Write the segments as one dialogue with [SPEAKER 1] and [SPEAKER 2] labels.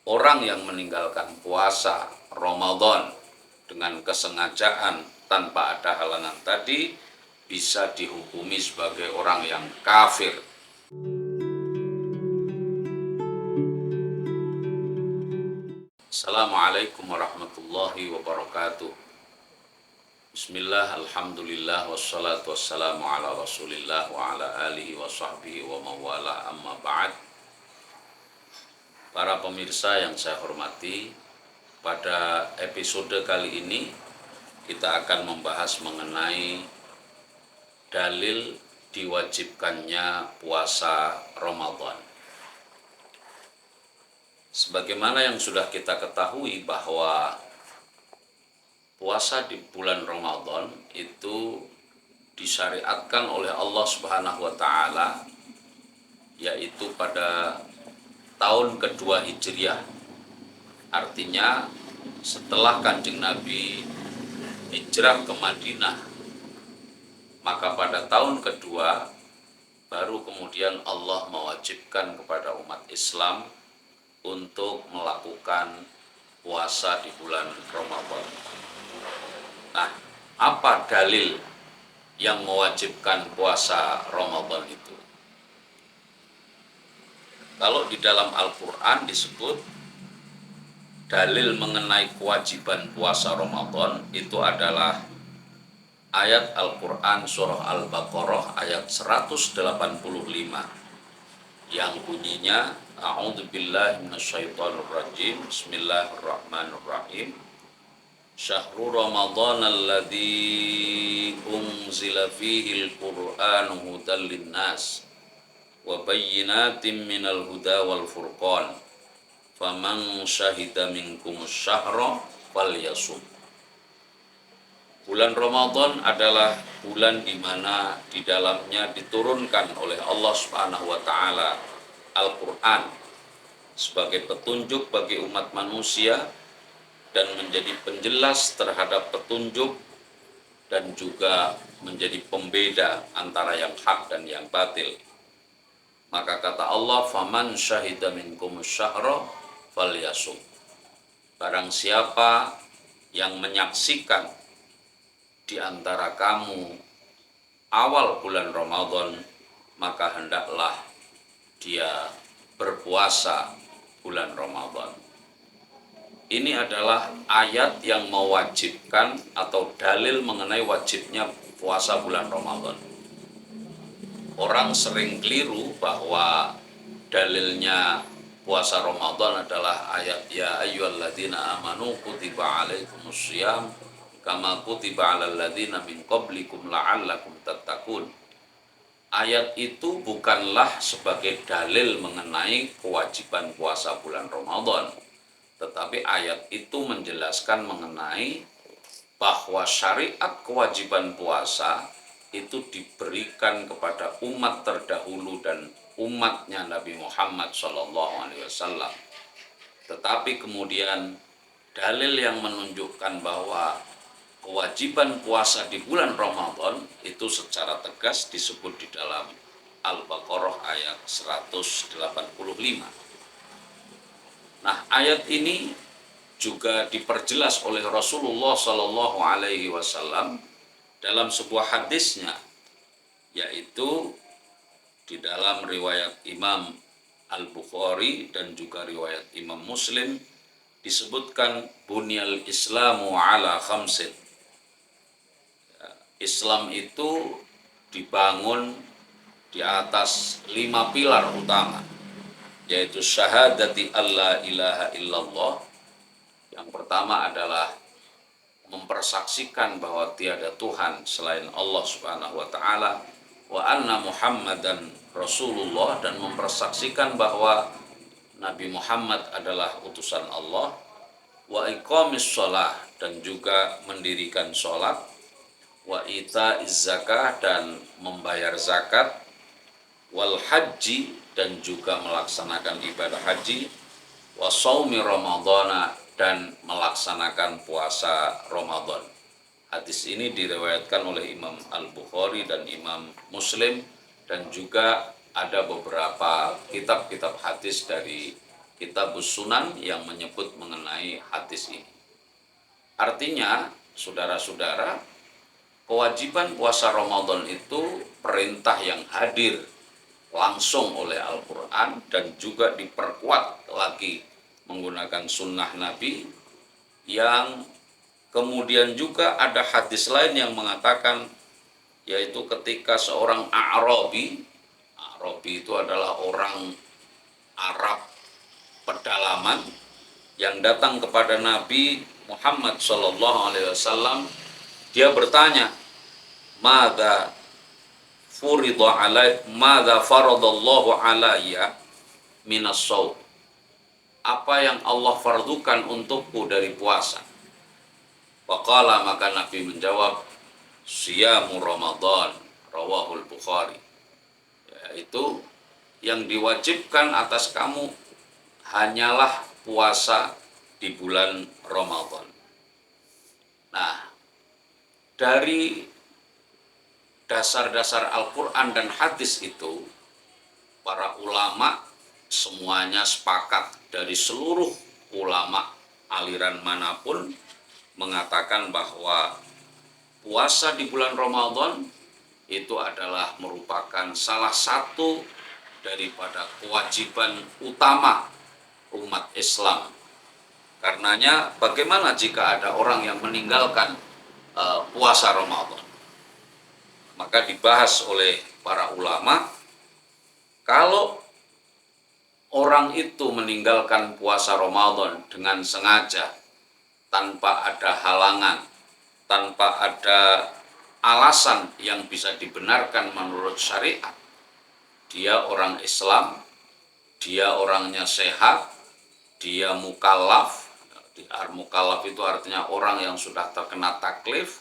[SPEAKER 1] orang yang meninggalkan puasa Ramadan dengan kesengajaan tanpa ada halangan tadi bisa dihukumi sebagai orang yang kafir. Assalamualaikum warahmatullahi wabarakatuh. Bismillah, alhamdulillah, wassalatu wassalamu ala rasulillah wa ala alihi wa sahbihi wa mawala, amma ba'd. Para pemirsa yang saya hormati, pada episode kali ini kita akan membahas mengenai dalil diwajibkannya puasa Ramadan. Sebagaimana yang sudah kita ketahui bahwa puasa di bulan Ramadan itu disyariatkan oleh Allah Subhanahu wa taala, yaitu pada tahun kedua Hijriah. Artinya setelah Kanjeng Nabi hijrah ke Madinah, maka pada tahun kedua baru kemudian Allah mewajibkan kepada umat Islam untuk melakukan puasa di bulan Ramadan. Nah, apa dalil yang mewajibkan puasa Ramadan itu? Kalau di dalam Al-Quran disebut dalil mengenai kewajiban puasa Ramadan itu adalah ayat Al-Quran surah Al-Baqarah ayat 185 yang bunyinya A'udzubillahi minasyaitonirrajim. Bismillahirrahmanirrahim. Syahrul Ramadan alladzi unzila fihil Qur'anu hudan linnas wa bayyinatin minal huda wal furqan. Faman syahida minkumus syahra falyasum. Bulan Ramadan adalah bulan di mana di dalamnya diturunkan oleh Allah Subhanahu wa taala Al-Qur'an sebagai petunjuk bagi umat manusia dan menjadi penjelas terhadap petunjuk dan juga menjadi pembeda antara yang hak dan yang batil. Maka kata Allah, faman syahida minkumus syahra falyasum. Barang siapa yang menyaksikan di antara kamu awal bulan Ramadan, maka hendaklah dia berpuasa bulan Ramadan. Ini adalah ayat yang mewajibkan atau dalil mengenai wajibnya puasa bulan Ramadan. Orang sering keliru bahwa dalilnya puasa Ramadan adalah ayat ya ayyuhalladzina amanu kutiba alaikumussyiyam kama kutiba alal ladzina min qablikum la'allakum tattaqun. Ayat itu bukanlah sebagai dalil mengenai kewajiban puasa bulan Ramadan, tetapi ayat itu menjelaskan mengenai bahwa syariat kewajiban puasa itu diberikan kepada umat terdahulu dan umatnya Nabi Muhammad SAW. Tetapi kemudian dalil yang menunjukkan bahwa kewajiban puasa di bulan Ramadan itu secara tegas disebut di dalam Al-Baqarah ayat 185. Nah, ayat ini juga diperjelas oleh Rasulullah SAW dalam sebuah hadisnya, yaitu di dalam riwayat Imam Al-Bukhari dan juga riwayat Imam Muslim disebutkan bunyal Islamu ala khamsin. Islam itu dibangun di atas 5 pilar utama, yaitu syahadati alla ilaha illallah. Yang pertama adalah mempersaksikan bahwa tiada Tuhan selain Allah Subhanahu wa taala, wa anna Muhammadan Rasulullah, dan mempersaksikan bahwa Nabi Muhammad adalah utusan Allah, wa iqamis shalah, dan juga mendirikan sholat, wa ita'iz zakah, dan membayar zakat, wal haji, dan juga melaksanakan ibadah haji, wa shaumi ramadhana, dan melaksanakan puasa Ramadan. Hadis ini diriwayatkan oleh Imam Al-Bukhari dan Imam Muslim, dan juga ada beberapa kitab-kitab hadis dari Kitabus Sunan yang menyebut mengenai hadis ini. Artinya, saudara-saudara, kewajiban puasa Ramadan itu perintah yang hadir langsung oleh Al-Quran dan juga diperkuat lagi menggunakan sunnah Nabi, yang kemudian juga ada hadis lain yang mengatakan, yaitu ketika seorang A'rabi itu adalah orang Arab pedalaman yang datang kepada Nabi Muhammad SAW, dia bertanya, "Madza faradallahu alayya minas shaum?" Apa yang Allah fardukan untukku dari puasa? Faqala, maka Nabi menjawab, "Siyamu Ramadan, rawahul Bukhari." Yaitu yang diwajibkan atas kamu hanyalah puasa di bulan Ramadan. Nah, dari dasar-dasar Al-Quran dan hadis itu, para ulama semuanya sepakat, dari seluruh ulama aliran manapun, mengatakan bahwa puasa di bulan Ramadan itu adalah merupakan salah satu daripada kewajiban utama umat Islam. Karenanya, bagaimana jika ada orang yang meninggalkan puasa Ramadan? Maka dibahas oleh para ulama, kalau orang itu meninggalkan puasa Ramadan dengan sengaja, tanpa ada halangan, tanpa ada alasan yang bisa dibenarkan menurut syariat, dia orang Islam, dia orangnya sehat, dia mukallaf. Mukallaf itu artinya orang yang sudah terkena taklif,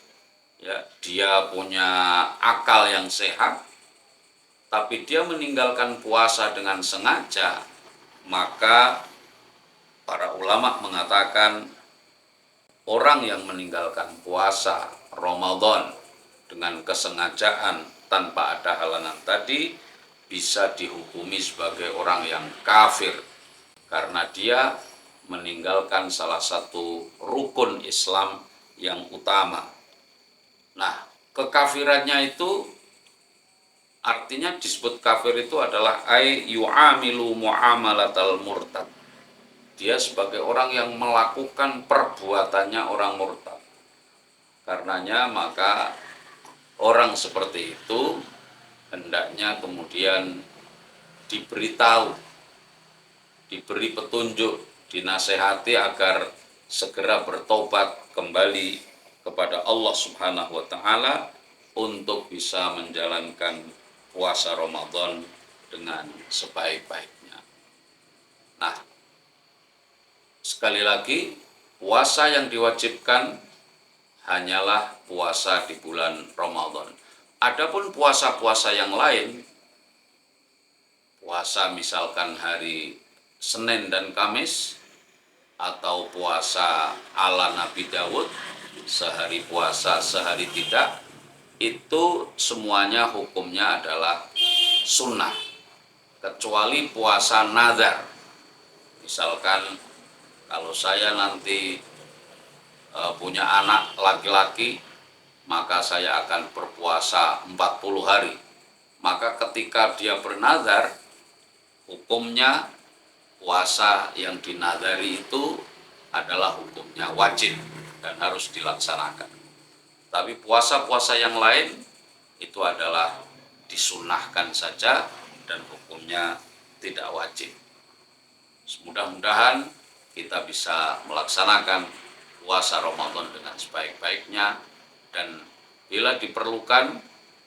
[SPEAKER 1] ya, dia punya akal yang sehat, tapi dia meninggalkan puasa dengan sengaja, maka para ulama mengatakan orang yang meninggalkan puasa Ramadan dengan kesengajaan tanpa ada halangan tadi bisa dihukumi sebagai orang yang kafir, karena dia meninggalkan salah satu rukun Islam yang utama. Nah, kekafirannya itu artinya disebut kafir itu adalah yu'amilu mu'amalatal murtad. Dia sebagai orang yang melakukan perbuatannya orang murtad. Karenanya maka orang seperti itu hendaknya kemudian diberitahu, diberi petunjuk, dinasehati agar segera bertobat kembali kepada Allah Subhanahu wa taala untuk bisa menjalankan puasa Ramadan dengan sebaik-baiknya. Nah, sekali lagi, puasa yang diwajibkan hanyalah puasa di bulan Ramadan. Adapun puasa-puasa yang lain, puasa misalkan hari Senin dan Kamis, atau puasa ala Nabi Dawud, sehari puasa sehari tidak, itu semuanya hukumnya adalah sunnah, kecuali puasa nazar. Misalkan kalau saya nanti punya anak laki-laki, maka saya akan berpuasa 40 hari. Maka ketika dia bernazar, hukumnya puasa yang dinazari itu adalah hukumnya wajib dan harus dilaksanakan. Tapi puasa-puasa yang lain itu adalah disunahkan saja dan hukumnya tidak wajib. Mudah-mudahan kita bisa melaksanakan puasa Ramadan dengan sebaik-baiknya, dan bila diperlukan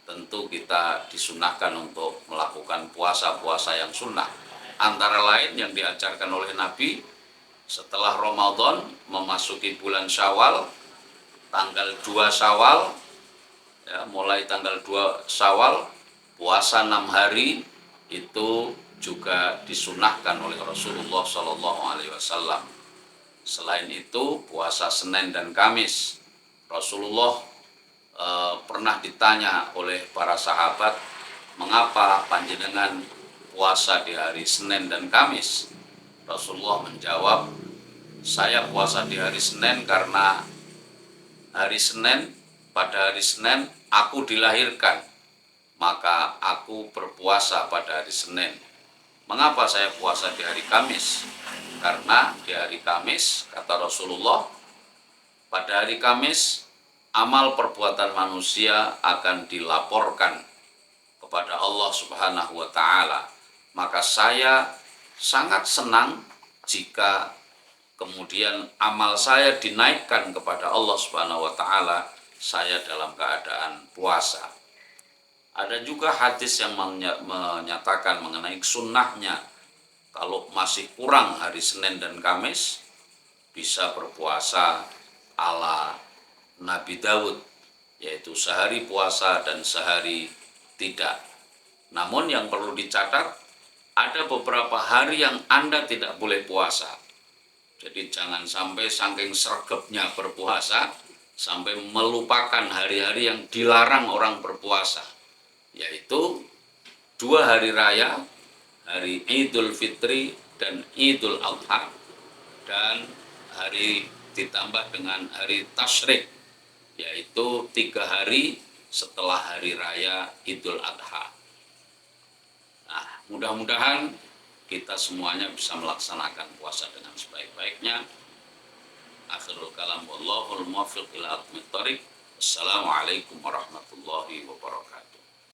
[SPEAKER 1] tentu kita disunahkan untuk melakukan puasa-puasa yang sunnah. Antara lain yang diajarkan oleh Nabi, setelah Ramadan memasuki bulan Syawal, tanggal 2 Syawal, ya, mulai tanggal 2 Syawal, puasa 6 hari itu juga disunahkan oleh Rasulullah SAW. Selain itu, puasa Senin dan Kamis, Rasulullah pernah ditanya oleh para sahabat, mengapa panjenengan puasa di hari Senin dan Kamis? Rasulullah menjawab, saya puasa di hari Senin karena pada hari Senin aku dilahirkan, maka aku berpuasa pada hari Senin. Mengapa saya puasa di hari Kamis? Karena di hari Kamis, kata Rasulullah, pada hari Kamis amal perbuatan manusia akan dilaporkan kepada Allah Subhanahu wa taala. Maka saya sangat senang jika kemudian amal saya dinaikkan kepada Allah Subhanahu wa taala, saya dalam keadaan puasa. Ada juga hadis yang menyatakan mengenai sunnahnya kalau masih kurang hari Senin dan Kamis bisa berpuasa ala Nabi Daud, yaitu sehari puasa dan sehari tidak. Namun yang perlu dicatat, ada beberapa hari yang Anda tidak boleh puasa. Jadi jangan sampai saking sregepnya berpuasa sampai melupakan hari-hari yang dilarang orang berpuasa, yaitu 2 hari raya, hari Idul Fitri dan Idul Adha, dan hari ditambah dengan hari Tasyrik, yaitu 3 hari setelah hari raya Idul Adha. Nah, mudah-mudahan kita semuanya bisa melaksanakan puasa dengan sebaik-baiknya. Akhirul kalam, wallahul muwaffiq ila aqwamit thoriq. Wassalamualaikum warahmatullahi wabarakatuh.